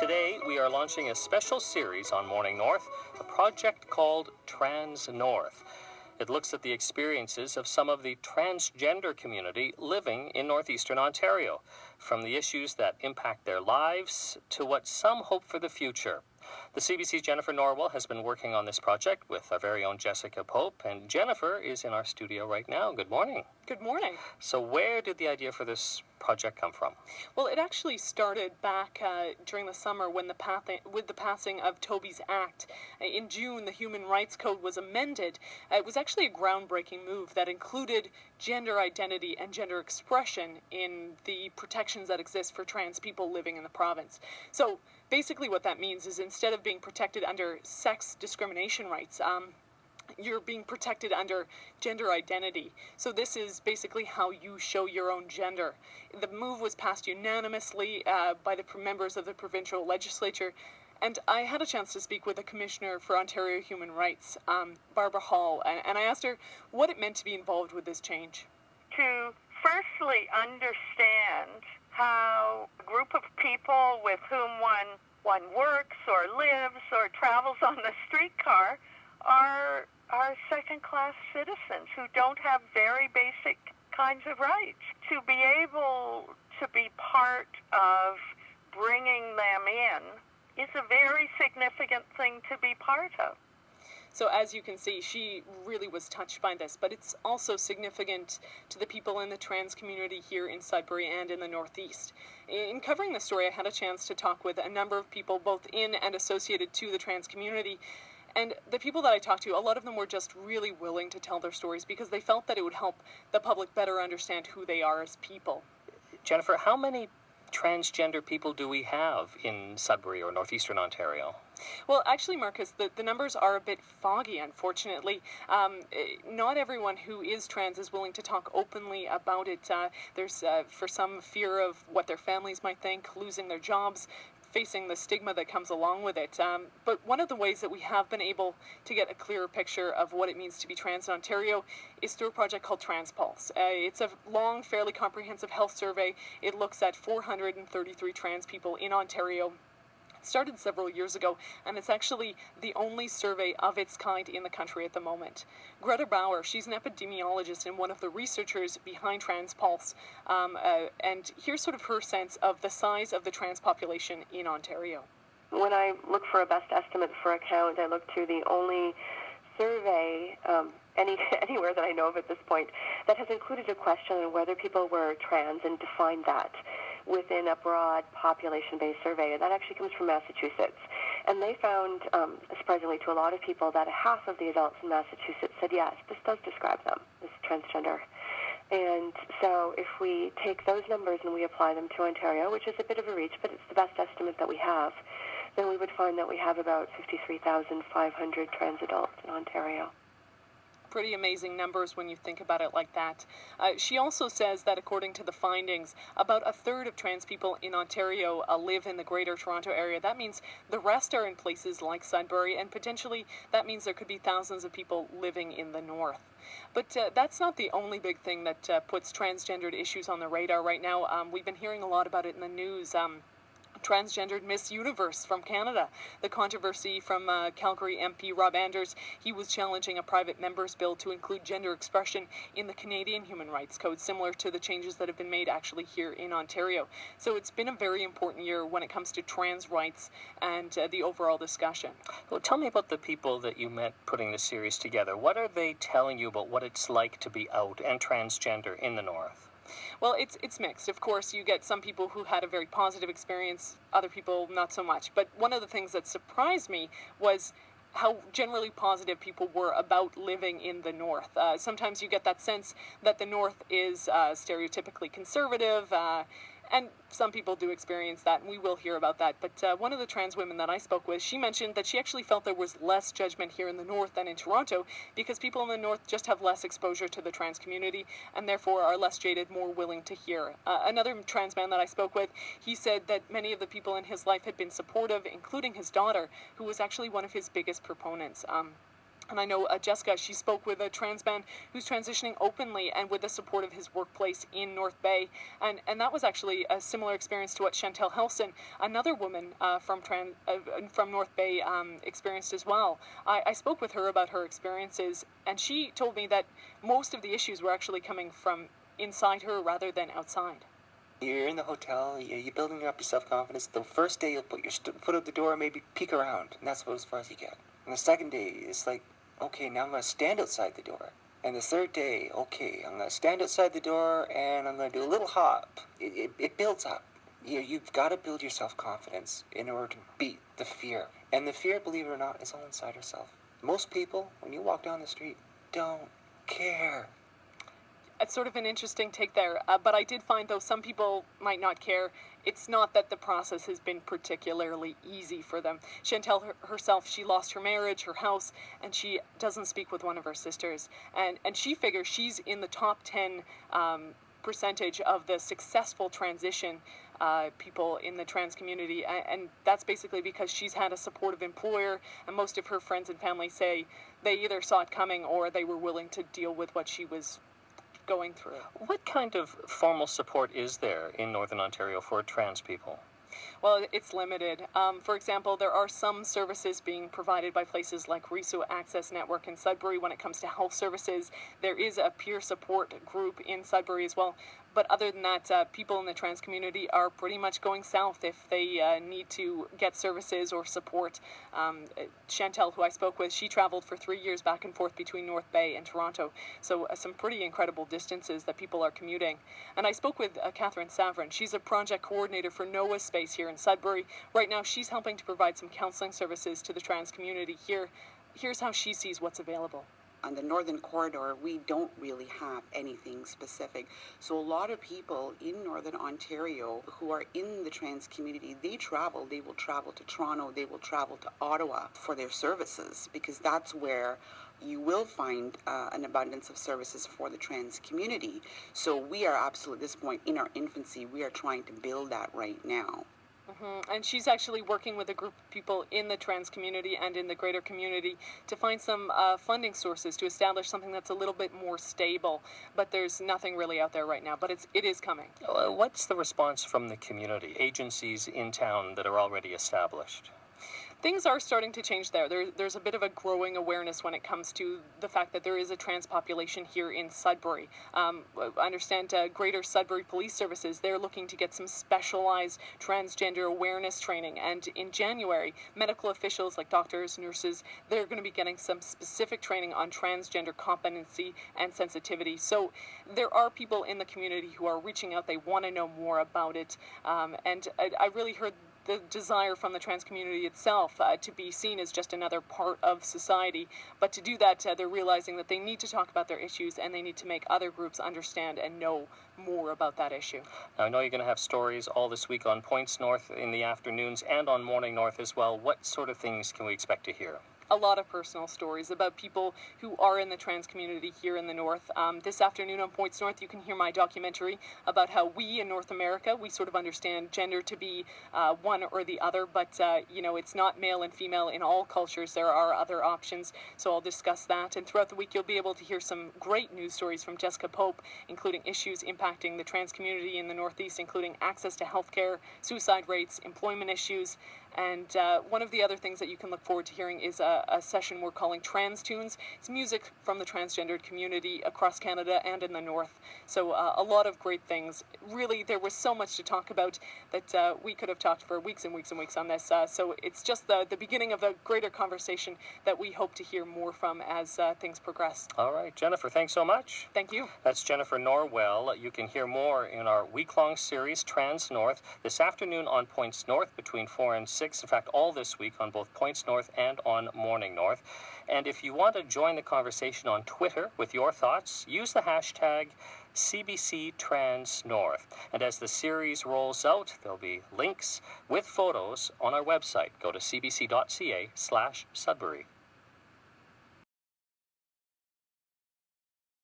Today, we are launching a special series on Morning North, a project called Trans North. It looks at the experiences of some of the transgender community living in northeastern Ontario, from the issues that impact their lives to what some hope for the future. The CBC's Jennifer Norwell has been working on this project with our very own Jessica Pope, and Jennifer is in our studio right now. Good morning. Good morning. So where did the idea for this project come from? Well, it actually started back during the summer when with the passing of Toby's Act. In June, the Human Rights Code was amended. It was actually a groundbreaking move that included gender identity and gender expression in the protections that exist for trans people living in the province. So basically what that means is instead of being protected under sex discrimination rights, you're being protected under gender identity. So this is basically how you show your own gender. The move was passed unanimously by the members of the provincial legislature, and I had a chance to speak with the Commissioner for Ontario Human Rights, Barbara Hall, and I asked her what it meant to be involved with this change. To firstly understand how a group of people with whom one works or lives or travels on the streetcar are second-class citizens who don't have very basic kinds of rights. To be able to be part of bringing them in is a very significant thing to be part of. So as you can see, she really was touched by this, but it's also significant to the people in the trans community here in Sudbury and in the Northeast. In covering the story, I had a chance to talk with a number of people, both in and associated to the trans community. And the people that I talked to, a lot of them were just really willing to tell their stories because they felt that it would help the public better understand who they are as people. Jennifer, how many transgender people do we have in Sudbury or northeastern Ontario? Well, actually, Marcus, the numbers are a bit foggy, unfortunately. Not everyone who is trans is willing to talk openly about it. There's, for some, fear of what their families might think, losing their jobs, facing the stigma that comes along with it. But one of the ways that we have been able to get a clearer picture of what it means to be trans in Ontario is through a project called TransPulse. It's a long, fairly comprehensive health survey. It looks at 433 trans people in Ontario. Started several years ago, and it's actually the only survey of its kind in the country at the moment. Greta Bauer, she's an epidemiologist and one of the researchers behind TransPulse, and here's sort of her sense of the size of the trans population in Ontario. When I look for a best estimate for a count, I look to the only survey anywhere that I know of at this point that has included a question on whether people were trans and defined that within a broad population-based survey. That actually comes from Massachusetts. And they found, surprisingly to a lot of people, that half of the adults in Massachusetts said, yes, this does describe them as transgender. And so if we take those numbers and we apply them to Ontario, which is a bit of a reach, but it's the best estimate that we have, then we would find that we have about 53,500 trans adults in Ontario. Pretty amazing numbers when you think about it like that. She also says that according to the findings, about a third of trans people in Ontario live in the Greater Toronto area. That means the rest are in places like Sudbury, and potentially that means there could be thousands of people living in the north. But that's not the only big thing that puts transgendered issues on the radar right now. We've been hearing a lot about it in the news. Transgendered Miss Universe from Canada. The controversy from Calgary MP Rob Anders, he was challenging a private member's bill to include gender expression in the Canadian Human Rights Code, similar to the changes that have been made actually here in Ontario. So it's been a very important year when it comes to trans rights and the overall discussion. Well, tell me about the people that you met putting this series together. What are they telling you about what it's like to be out and transgender in the North? Well, it's mixed. Of course, you get some people who had a very positive experience, other people not so much. But one of the things that surprised me was how generally positive people were about living in the North. Sometimes you get that sense that the North is stereotypically conservative, and some people do experience that, and we will hear about that. But one of the trans women that I spoke with, she mentioned that she actually felt there was less judgment here in the North than in Toronto because people in the North just have less exposure to the trans community and therefore are less jaded, more willing to hear. Another trans man that I spoke with, he said that many of the people in his life had been supportive, including his daughter, who was actually one of his biggest proponents. And I know Jessica, she spoke with a trans man who's transitioning openly and with the support of his workplace in North Bay. And that was actually a similar experience to what Chantel Helson, another woman from North Bay, experienced as well. I spoke with her about her experiences, and she told me that most of the issues were actually coming from inside her rather than outside. You're in the hotel, you're building up your self-confidence. The first day you'll put your foot out the door, maybe peek around, and that's about as far as you get. And the second day, it's like, okay, now I'm going to stand outside the door. And the third day, okay, I'm going to stand outside the door and I'm going to do a little hop. It builds up. You've got to build your self-confidence in order to beat the fear. And the fear, believe it or not, is all inside yourself. Most people, when you walk down the street, don't care. It's sort of an interesting take there, but I did find, though, some people might not care. It's not that the process has been particularly easy for them. Chantel herself, she lost her marriage, her house, and she doesn't speak with one of her sisters. And she figures she's in the top 10 percentage of the successful transition people in the trans community, and that's basically because she's had a supportive employer, and most of her friends and family say they either saw it coming or they were willing to deal with what she was going through. What kind of formal support is there in Northern Ontario for trans people? Well, it's limited. For example, there are some services being provided by places like Riso Access Network in Sudbury when it comes to health services. There is a peer support group in Sudbury as well. But other than that, people in the trans community are pretty much going south if they need to get services or support. Chantel, who I spoke with, she traveled for 3 years back and forth between North Bay and Toronto. So some pretty incredible distances that people are commuting. And I spoke with Catherine Savrin. She's a project coordinator for NOAA Space here in Sudbury. Right now, she's helping to provide some counseling services to the trans community here. Here's how she sees what's available. On the Northern Corridor, we don't really have anything specific. So a lot of people in Northern Ontario who are in the trans community, they will travel to Toronto, they will travel to Ottawa for their services, because that's where you will find an abundance of services for the trans community. So we are absolutely, at this point in our infancy, we are trying to build that right now. And she's actually working with a group of people in the trans community and in the greater community to find some funding sources to establish something that's a little bit more stable. But there's nothing really out there right now, but it is coming. What's the response from the community, agencies in town that are already established? Things are starting to change there. There's a bit of a growing awareness when it comes to the fact that there is a trans population here in Sudbury. I understand Greater Sudbury Police Services, they're looking to get some specialized transgender awareness training. And in January, medical officials like doctors, nurses, they're going to be getting some specific training on transgender competency and sensitivity. So there are people in the community who are reaching out. They want to know more about it. And I really heard the desire from the trans community itself to be seen as just another part of society. But to do that, they're realizing that they need to talk about their issues and they need to make other groups understand and know more about that issue. Now, I know you're going to have stories all this week on Points North in the afternoons and on Morning North as well. What sort of things can we expect to hear? A lot of personal stories about people who are in the trans community here in the North. This afternoon on Points North, you can hear my documentary about how we in North America, we sort of understand gender to be one or the other, but it's not male and female in all cultures. There are other options, so I'll discuss that. And throughout the week, you'll be able to hear some great news stories from Jessica Pope, including issues impacting the trans community in the Northeast, including access to healthcare, suicide rates, employment issues. And one of the other things that you can look forward to hearing is a session we're calling Trans Tunes. It's music from the transgendered community across Canada and in the North. So a lot of great things. Really, there was so much to talk about that we could have talked for weeks and weeks and weeks on this. So it's just the beginning of a greater conversation that we hope to hear more from as things progress. All right, Jennifer, thanks so much. Thank you. That's Jennifer Norwell. You can hear more in our week-long series, Trans North, this afternoon on Points North between 4 and 6. In fact, all this week on both Points North and on Morning North. And if you want to join the conversation on Twitter with your thoughts, use the hashtag CBCTransNorth. And as the series rolls out, there'll be links with photos on our website. Go to cbc.ca/Sudbury.